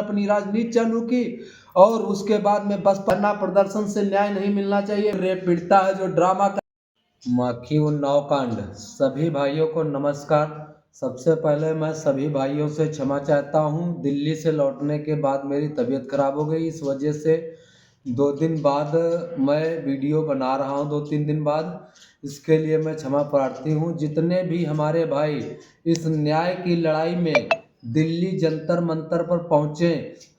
अपनी राजनीति चालू की और उसके बाद में बस धरना प्रदर्शन से न्याय नहीं मिलना चाहिए। रेप पीड़िता है जो ड्रामा माखी उन्नाव कांड। सभी भाइयों को नमस्कार। सबसे पहले मैं सभी भाइयों से क्षमा चाहता हूँ। दिल्ली से लौटने के बाद मेरी तबीयत खराब हो गई, इस वजह से 2 दिन बाद मैं वीडियो बना रहा हूँ, 2-3 दिन बाद। इसके लिए मैं क्षमा प्रार्थी हूँ। जितने भी हमारे भाई इस न्याय की लड़ाई में दिल्ली जंतर मंतर पर पहुँचे,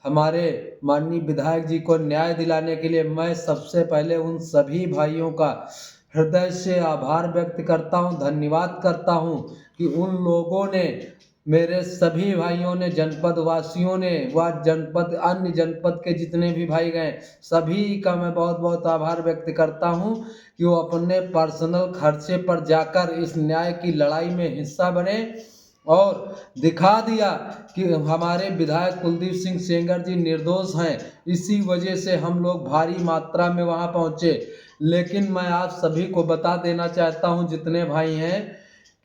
हमारे माननीय विधायक जी को न्याय दिलाने के लिए, मैं सबसे पहले उन सभी भाइयों का हृदय से आभार व्यक्त करता हूँ, धन्यवाद करता हूँ कि उन लोगों ने, मेरे सभी भाइयों ने, जनपद वासियों ने व जनपद अन्य जनपद के जितने भी भाई गए, सभी का मैं बहुत बहुत आभार व्यक्त करता हूँ कि वो अपने पर्सनल खर्चे पर जाकर इस न्याय की लड़ाई में हिस्सा बने और दिखा दिया कि हमारे विधायक कुलदीप सिंह सेंगर जी निर्दोष हैं। इसी वजह से हम लोग भारी मात्रा में वहां पहुंचे। लेकिन मैं आप सभी को बता देना चाहता हूं, जितने भाई हैं,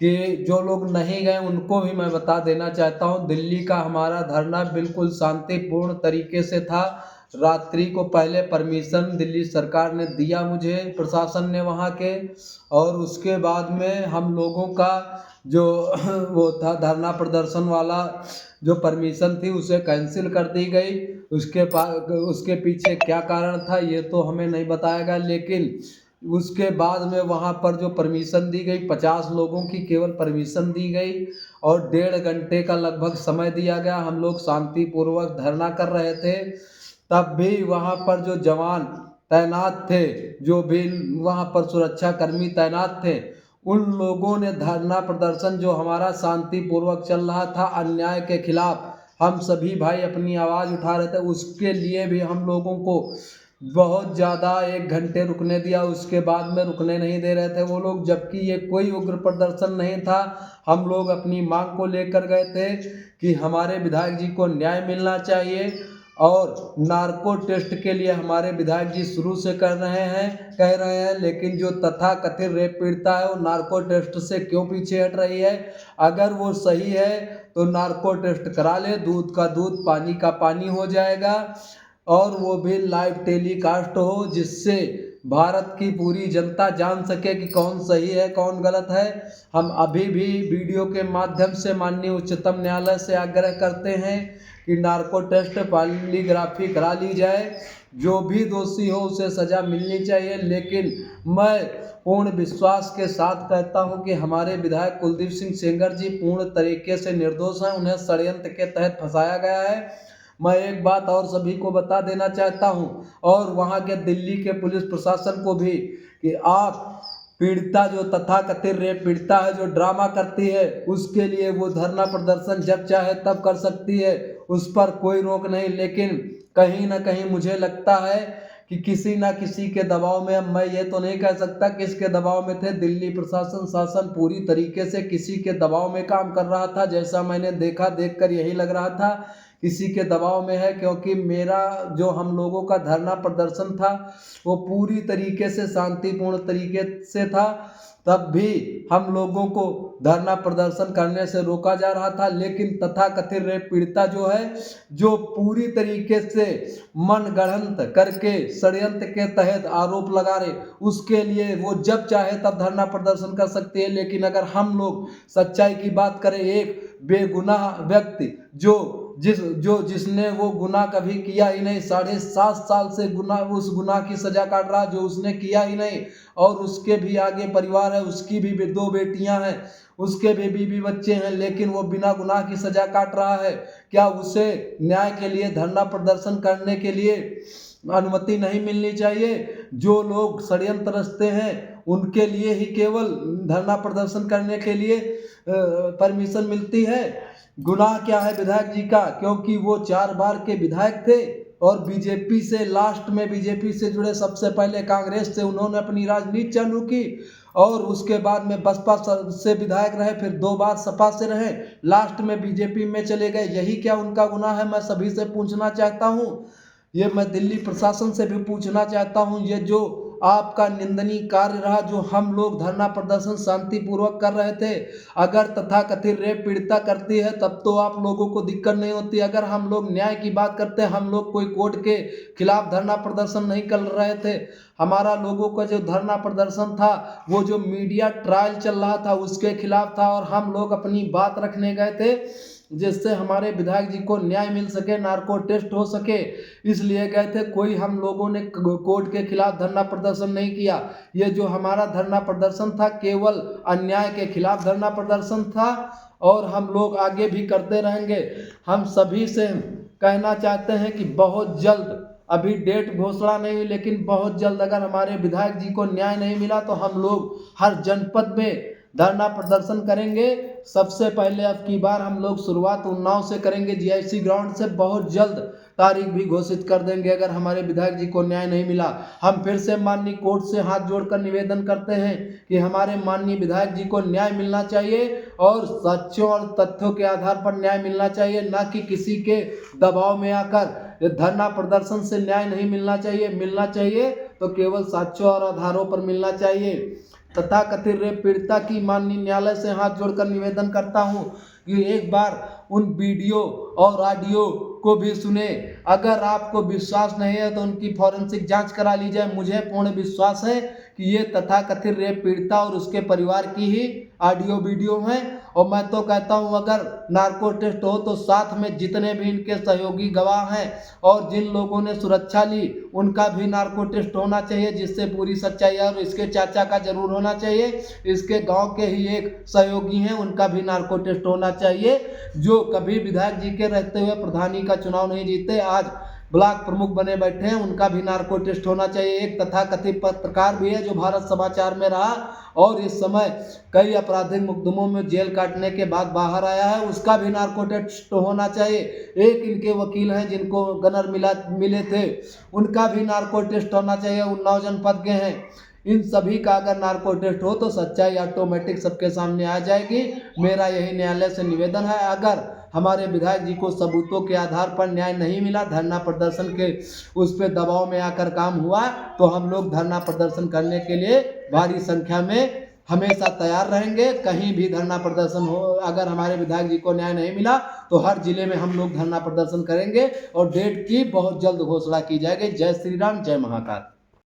कि जो लोग नहीं गए उनको भी मैं बता देना चाहता हूं, दिल्ली का हमारा धरना बिल्कुल शांतिपूर्ण तरीके से था। रात्रि को पहले परमिशन दिल्ली सरकार ने दिया मुझे, प्रशासन ने वहाँ के, और उसके बाद में हम लोगों का जो वो था धरना प्रदर्शन वाला जो परमिशन थी उसे कैंसिल कर दी गई। उसके पीछे क्या कारण था ये तो हमें नहीं बताया गया, लेकिन उसके बाद में वहाँ पर जो परमिशन दी गई, 50 लोगों की केवल परमिशन दी गई और 1.5 घंटे का लगभग समय दिया गया। हम लोग शांतिपूर्वक धरना कर रहे थे। तब भी वहाँ पर जो जवान तैनात थे, जो भी वहाँ पर सुरक्षा कर्मी तैनात थे, उन लोगों ने धरना प्रदर्शन जो हमारा शांतिपूर्वक चल रहा था अन्याय के खिलाफ, हम सभी भाई अपनी आवाज़ उठा रहे थे, उसके लिए भी हम लोगों को बहुत ज़्यादा 1 घंटे रुकने दिया। उसके बाद में रुकने नहीं दे रहे थे वो लोग, जबकि ये कोई उग्र प्रदर्शन नहीं था। हम लोग अपनी मांग को लेकर गए थे कि हमारे विधायक जी को न्याय मिलना चाहिए और नार्को टेस्ट के लिए हमारे विधायक जी शुरू से कह रहे हैं, लेकिन जो तथाकथित रेप पीड़िता है वो नार्को टेस्ट से क्यों पीछे हट रही है। अगर वो सही है तो नार्को टेस्ट करा ले, दूध का दूध पानी का पानी हो जाएगा और वो भी लाइव टेलीकास्ट हो, जिससे भारत की पूरी जनता जान सके कि कौन सही है कौन गलत है। हम अभी भी वीडियो के माध्यम से माननीय उच्चतम न्यायालय से आग्रह करते हैं कि नार्को टेस्ट पॉलीग्राफी करा ली जाए, जो भी दोषी हो उसे सज़ा मिलनी चाहिए। लेकिन मैं पूर्ण विश्वास के साथ कहता हूं कि हमारे विधायक कुलदीप सिंह सेंगर जी पूर्ण तरीके से निर्दोष हैं, उन्हें षड्यंत्र के तहत फंसाया गया है। मैं एक बात और सभी को बता देना चाहता हूं और वहां के दिल्ली के पुलिस प्रशासन को भी, कि आप पीड़िता जो तथाकथित रेप पीड़िता है जो ड्रामा करती है, उसके लिए वो धरना प्रदर्शन जब चाहे तब कर सकती है, उस पर कोई रोक नहीं। लेकिन कहीं ना कहीं मुझे लगता है कि किसी ना किसी के दबाव में, अब मैं ये तो नहीं कह सकता किसके दबाव में थे, दिल्ली प्रशासन शासन पूरी तरीके से किसी के दबाव में काम कर रहा था। जैसा मैंने देखा, देखकर यही लग रहा था किसी के दबाव में है, क्योंकि मेरा जो हम लोगों का धरना प्रदर्शन था वो पूरी तरीके से शांतिपूर्ण तरीके से था। तब भी हम लोगों को धरना प्रदर्शन करने से रोका जा रहा था, लेकिन तथाकथित रेप पीड़िता जो है, जो पूरी तरीके से मनगढ़ंत करके षड्यंत्र के तहत आरोप लगा रहे, उसके लिए वो जब चाहे तब धरना प्रदर्शन कर सकती है। लेकिन अगर हम लोग सच्चाई की बात करें, एक बेगुनाह व्यक्ति जिसने वो गुनाह कभी किया ही नहीं, 7.5 साल से उस गुनाह की सजा काट रहा जो उसने किया ही नहीं, और उसके भी आगे परिवार है, उसकी भी 2 बेटियां हैं, उसके भी बीवी बच्चे हैं, लेकिन वो बिना गुनाह की सजा काट रहा है। क्या उसे न्याय के लिए धरना प्रदर्शन करने के लिए अनुमति नहीं मिलनी चाहिए? जो लोग षड्यंत्र रचते हैं उनके लिए ही केवल धरना प्रदर्शन करने के लिए परमिशन मिलती है। गुनाह क्या है विधायक जी का? क्योंकि वो 4 बार के विधायक थे और बीजेपी से, लास्ट में बीजेपी से जुड़े, सबसे पहले कांग्रेस से उन्होंने अपनी राजनीति चालू की और उसके बाद में बसपा से विधायक रहे, फिर 2 बार सपा से रहे, लास्ट में बीजेपी में चले गए। यही क्या उनका गुनाह है? मैं सभी से पूछना चाहता हूँ, ये मैं दिल्ली प्रशासन से भी पूछना चाहता हूँ। ये जो आपका निंदनीय कार्य रहा जो हम लोग धरना प्रदर्शन शांतिपूर्वक कर रहे थे। अगर तथाकथित रेप पीड़िता करती है तब तो आप लोगों को दिक्कत नहीं होती। अगर हम लोग न्याय की बात करते हैं, हम लोग कोई कोर्ट के खिलाफ धरना प्रदर्शन नहीं कर रहे थे। हमारा लोगों का जो धरना प्रदर्शन था वो जो मीडिया ट्रायल चल रहा था उसके खिलाफ था, और हम लोग अपनी बात रखने गए थे जिससे हमारे विधायक जी को न्याय मिल सके, नार्को टेस्ट हो सके, इसलिए गए थे। कोई हम लोगों ने कोर्ट के खिलाफ धरना प्रदर्शन नहीं किया। ये जो हमारा धरना प्रदर्शन था केवल अन्याय के खिलाफ धरना प्रदर्शन था, और हम लोग आगे भी करते रहेंगे। हम सभी से कहना चाहते हैं कि बहुत जल्द, अभी डेट घोषणा नहीं हुई लेकिन बहुत जल्द अगर हमारे विधायक जी को न्याय नहीं मिला तो हम लोग हर जनपद में धरना प्रदर्शन करेंगे। सबसे पहले अब की बार हम लोग शुरुआत उन्नाव से करेंगे, जीआईसी ग्राउंड से। बहुत जल्द तारीख भी घोषित कर देंगे अगर हमारे विधायक जी को न्याय नहीं मिला। हम फिर से माननीय कोर्ट से हाथ जोड़कर निवेदन करते हैं कि हमारे माननीय विधायक जी को न्याय मिलना चाहिए, और सच्चों और तथ्यों के आधार पर न्याय मिलना चाहिए, ना कि किसी के दबाव में आकर। धरना प्रदर्शन से न्याय नहीं मिलना चाहिए। मिलना चाहिए तो केवल साक्ष्यों और आधारों पर मिलना चाहिए। तथाकथित रेप पीड़िता की माननीय न्यायालय से हाथ जोड़कर निवेदन करता हूं कि एक बार उन वीडियो और ऑडियो को भी सुने। अगर आपको विश्वास नहीं है तो उनकी फॉरेंसिक जांच करा ली जाए। मुझे पूर्ण विश्वास है कि ये तथाकथित रेप पीड़िता और उसके परिवार की ही ऑडियो वीडियो हैं। और मैं तो कहता हूं अगर नार्को टेस्ट हो तो साथ में जितने भी इनके सहयोगी गवाह हैं और जिन लोगों ने सुरक्षा ली उनका भी नार्को टेस्ट होना चाहिए, जिससे पूरी सच्चाई है। और इसके चाचा का जरूर होना चाहिए, इसके गांव के ही एक सहयोगी हैं उनका भी नार्को टेस्ट होना चाहिए, जो कभी विधायक जी के रहते हुए प्रधानी का चुनाव नहीं जीते, आज ब्लॉक प्रमुख बने बैठे हैं, उनका भी नार्को टेस्ट होना चाहिए। एक तथाकथित पत्रकार भी है जो भारत समाचार में रहा और इस समय कई आपराधिक मुकदमों में जेल काटने के बाद बाहर आया है, उसका भी नार्को टेस्ट होना चाहिए। एक इनके वकील हैं जिनको गनर मिले थे, उनका भी नार्को टेस्ट होना चाहिए, उन्नाव जनपद के हैं। इन सभी का अगर नार्को टेस्ट हो तो सच्चाई ऑटोमेटिक सबके सामने आ जाएगी। मेरा यही न्यायालय से निवेदन है। अगर हमारे विधायक जी को सबूतों के आधार पर न्याय नहीं मिला, धरना प्रदर्शन के उस पर दबाव में आकर काम हुआ, तो हम लोग धरना प्रदर्शन करने के लिए भारी संख्या में हमेशा तैयार रहेंगे। कहीं भी धरना प्रदर्शन हो, अगर हमारे विधायक जी को न्याय नहीं मिला तो हर जिले में हम लोग धरना प्रदर्शन करेंगे, और डेट की बहुत जल्द घोषणा की जाएगी। जय श्री राम, जय महाकाल।